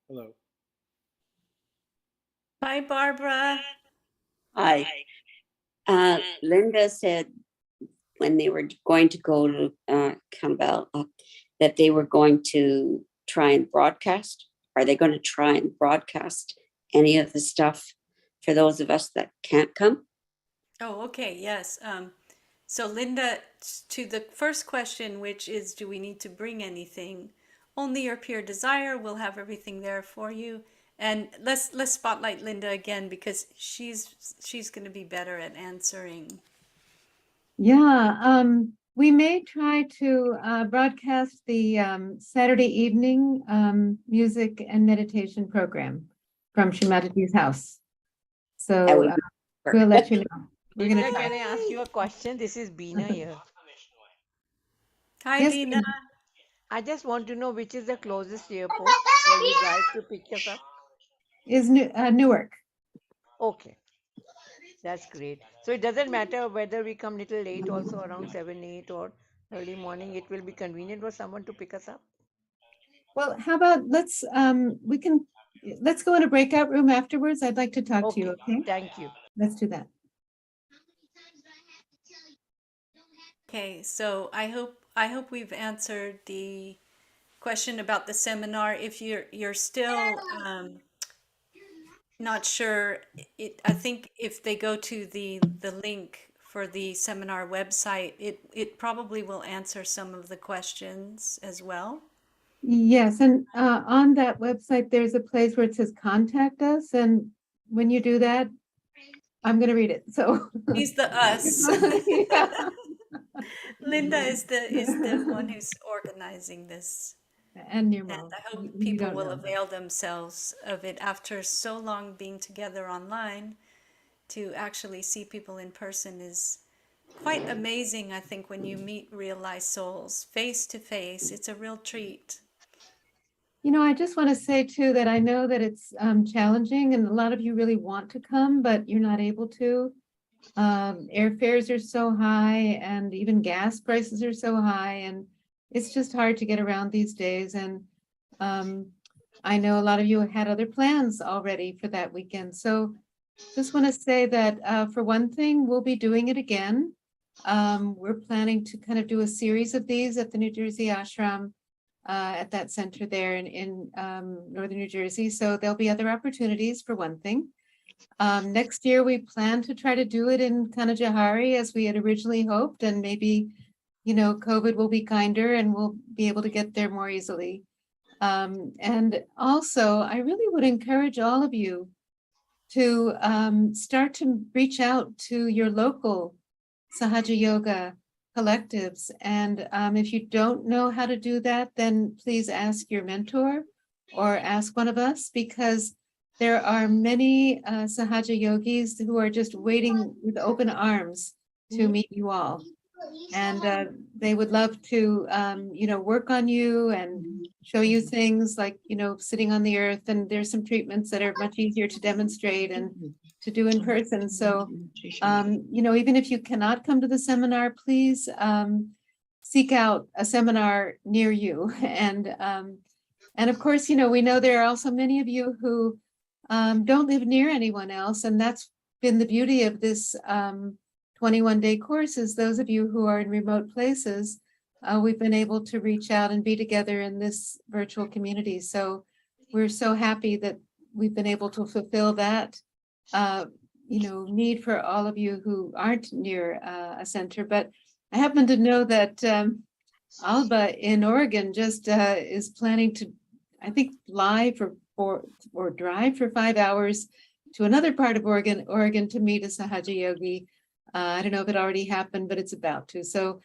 Hello. Bye, Barbara. Hi. Linda said when they were going to go to Campbell that they were going to try and broadcast. Are they going to try and broadcast any of the stuff for those of us that can't come? Oh, okay. Yes. So Linda, to the first question, which is, do we need to bring anything? Only your pure desire will have everything there for you. And let's spotlight Linda again because she's going to be better at answering. Yeah, we may try to broadcast the Saturday evening music and meditation program from Shri Mataji's house. That So would be we'll let you know. We're going to Dina, try. can I ask you a question? This is Beena here. Hi, Yes, Dina. I just want to know which is the closest airport where you drive to pick us up. is Newark. Okay, that's great. So it doesn't matter whether we come little late, also around 7, 8, or early morning. It will be convenient for someone to pick us up. Well, how about let's go in a breakout room afterwards. I'd like to talk to you. Okay, Thank you. let's do that. Okay, so I hope we've answered the question about the seminar. If you're still not sure, I think if they go to the link for the seminar website, it probably will answer some of the questions as well. Yes, and on that website, there's a place where it says contact us. And when you do that, I'm going to read it. So He's the us. Yeah. Linda is the one who's organizing this. And your And mom. I hope You people don't will know. avail themselves of it after so long being together online. To actually see people in person is quite amazing, I think, when you meet realized souls face to face. It's a real treat. You know, I just want to say too that I know that it's challenging and a lot of you really want to come, but you're not able to. Airfares are so high and even gas prices are so high, and it's just hard to get around these days. And I know a lot of you had other plans already for that weekend. So just want to say that for one thing, we'll be doing it again. We're planning to kind of do a series of these at the New Jersey ashram at that center there in northern New Jersey. So there'll be other opportunities for one thing. Next year, we plan to try to do it in Kanajahari as we had originally hoped, and maybe, you know, COVID will be kinder and we'll be able to get there more easily. And also, I really would encourage all of you to start to reach out to your local Sahaja Yoga collectives. And if you don't know how to do that, then please ask your mentor or ask one of us, because there are many Sahaja yogis who are just waiting with open arms to meet you all. And they would love to, you know, work on you and show you things like, you know, sitting on the earth. And there's some treatments that are much easier to demonstrate and to do in person. So, you know, even if you cannot come to the seminar, please seek out a seminar near you. And of course, you know, we know there are also many of you who don't live near anyone else. And that's been the beauty of this 21-day course, is those of you who are in remote places, we've been able to reach out and be together in this virtual community. So we're so happy that we've been able to fulfill that, you know, need for all of you who aren't near a center. But I happen to know that Alba in Oregon just is planning to, I think, fly or drive for 5 hours to another part of Oregon to meet a Sahaja Yogi. I don't know if it already happened, but it's about to. So,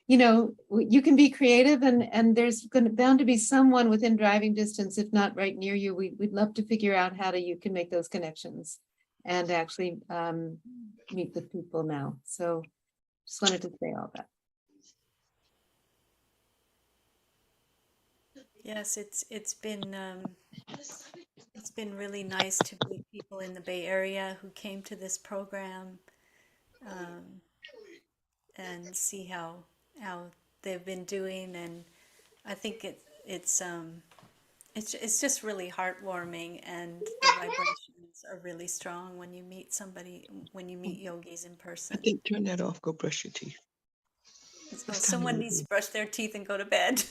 you know, you can be creative, and there's bound to be someone within driving distance, if not right near you. We'd love to figure out how you can make those connections and actually meet with people now. So just wanted to say all that. Yes, it's been really nice to meet people in the Bay Area who came to this program, um, and see how they've been doing. And I think it's just really heartwarming, and the vibrations are really strong when you meet somebody, when you meet yogis in I person. think turn that off. Go brush your teeth. Oh, It's time to someone needs to brush their teeth and go to bed.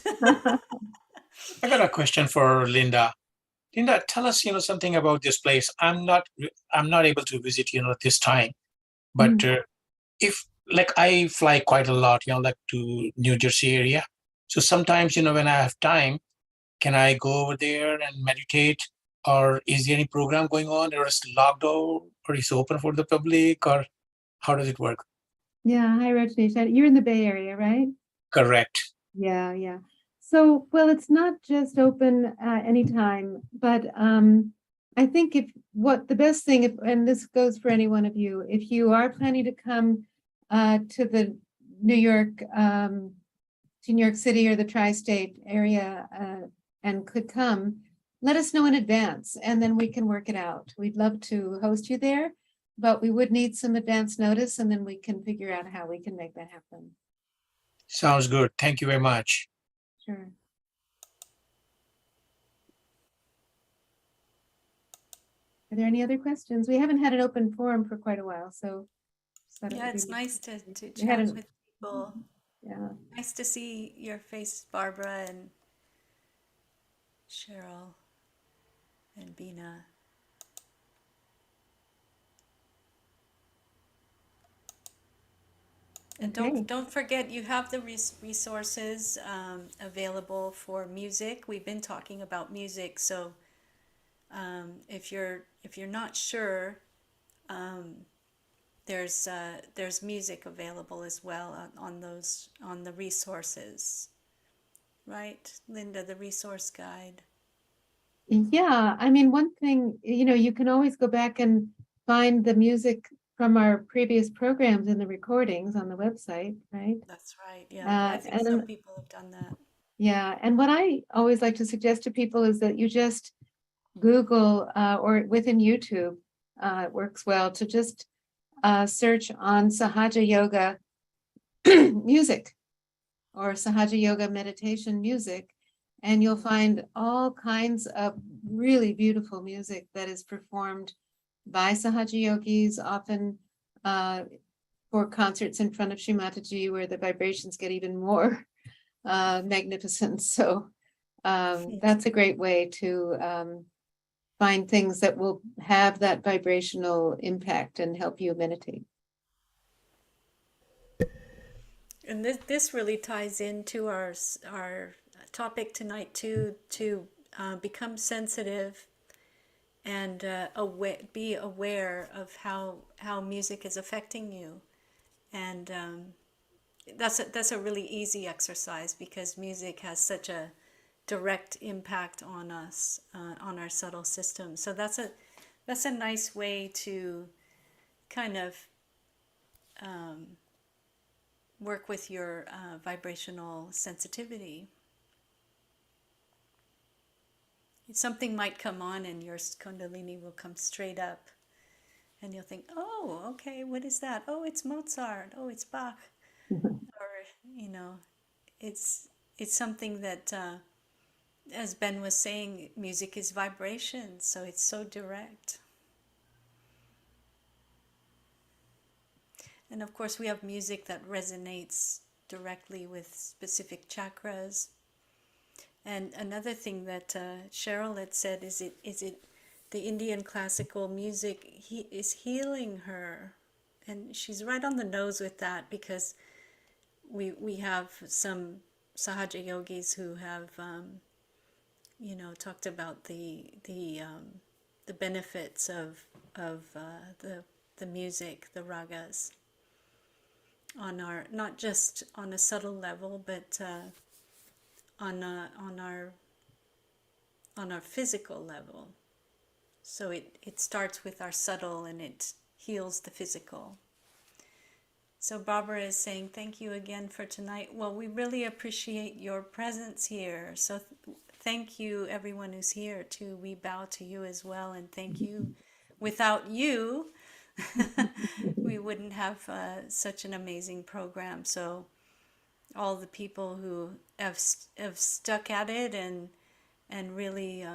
I got a question for Linda. Linda, tell us, something about this place. I'm not able to visit, this time. But if like I fly quite a lot, like to New Jersey area. So sometimes, when I have time, can I go over there and meditate? Or is there any program going on, or is it locked out, or is it open for the public, or how does it work? Yeah, hi Rajneesh. You're in the Bay Area, right? Correct. Yeah, yeah. So, well, it's not just open anytime, but I think if what the best thing, if, and this goes for any one of you, if you are planning to come to the New York, to New York City or the tri-state area and could come, let us know in advance and then we can work it out. We'd love to host you there, but we would need some advance notice and then we can figure out how we can make that happen. Sounds good. Thank you very much. Sure. Are there any other questions? We haven't had an open forum for quite a while, so. Yeah, it's nice to We had chat an- with people. Yeah, Nice to see your face, Barbara and Cheryl and Bina. And okay. don't forget, you have the resources available for music. We've been talking about music, so if you're not sure, there's music available as well on the resources, right, Linda? The resource guide. Yeah, I mean, one thing, you can always go back and find the music from our previous programs and the recordings on the website, right? That's right. Yeah, I think some And people have done that. yeah, and what I always like to suggest to people is that you just Google or within YouTube, it works well to just search on Sahaja Yoga music or Sahaja Yoga meditation music, and you'll find all kinds of really beautiful music that is performed by Sahaja Yogis, often for concerts in front of Shri Mataji, where the vibrations get even more magnificent. So that's a great way to find things that will have that vibrational impact and help you meditate. And this really ties into our topic tonight too, to become sensitive and be aware of how music is affecting you. And that's a really easy exercise because music has such a direct impact on us, on our subtle system. So that's a nice way to kind of work with your vibrational sensitivity. Something might come on and your kundalini will come straight up and you'll think, oh, okay, what is that? Oh, it's Mozart. Oh, it's Bach. Or, it's something that, as Ben was saying, music is vibration, so it's so direct. And of course, we have music that resonates directly with specific chakras. And another thing that Cheryl had said is it the Indian classical music is healing her, and she's right on the nose with that because we have some Sahaja yogis who have talked about the benefits of the music, the ragas, on our, not just on a subtle level, but on our physical level. So it starts with our subtle and it heals the physical. So Barbara is saying, thank you again for tonight. Well, we really appreciate your presence here. So thank you, everyone who's here, too. We bow to you as well, and thank you. Without you, we wouldn't have such an amazing program. So all the people who have stuck at it and really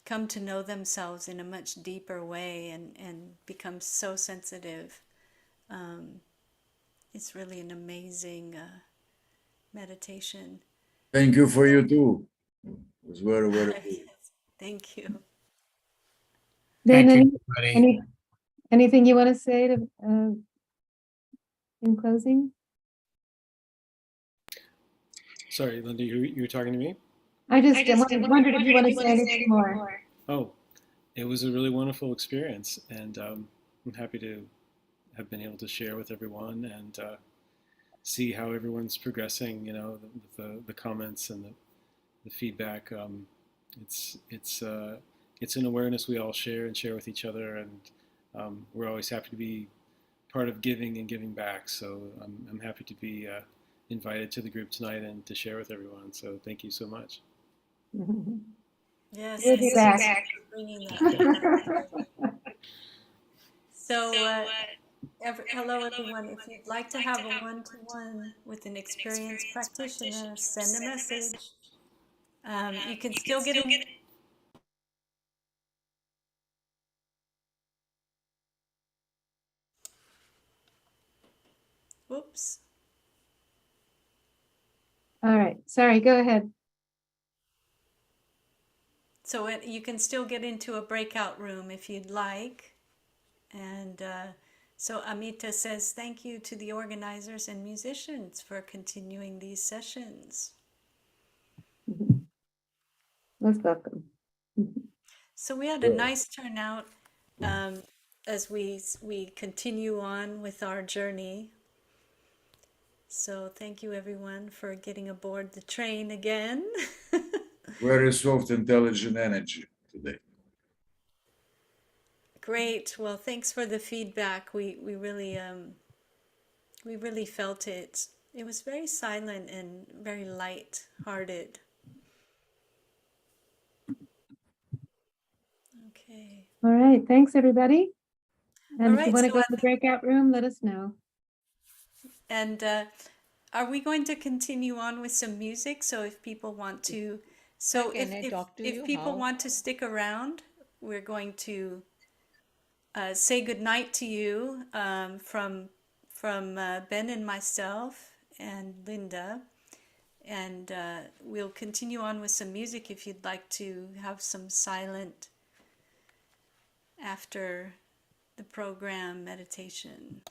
come to know themselves in a much deeper way and become so sensitive. It's really an amazing meditation. Thank you for you too. It was very, very good. Thank you. Ben, Thank you, everybody. anything you want to say to, in closing? Sorry, Linda, you were talking to me? I just wondered if you want to say anything more. Oh, it was a really wonderful experience, and I'm happy to have been able to share with everyone and see how everyone's progressing. You know, the comments and the feedback. It's an awareness we all share and share with each other, and we're always happy to be part of giving and giving back. So I'm happy to be invited to the group tonight and to share with everyone. So thank you so much. Yes, We'll be back. for bringing that. So, hello everyone. If you'd like to have a one-to-one with an experienced practitioner, send a message. You can still get in. Whoops. All right, sorry, go ahead. So you can still get into a breakout room if you'd like. And so Amita says, thank you to the organizers and musicians for continuing these sessions. Most welcome. So we had a nice turnout as we continue on with our journey. So thank you everyone for getting aboard the train again. Very soft, intelligent energy today. Great. Well, thanks for the feedback. We really felt it. It was very silent and very light-hearted. Okay. All right, thanks everybody. And All if you right, want to so go to the breakout room, let us know. And are we going to continue on with some music? So if people want to, so Can I talk to if you? people How? want to stick around, we're going to say goodnight to you from Ben and myself and Linda, and we'll continue on with some music if you'd like to have some silent after the program meditation.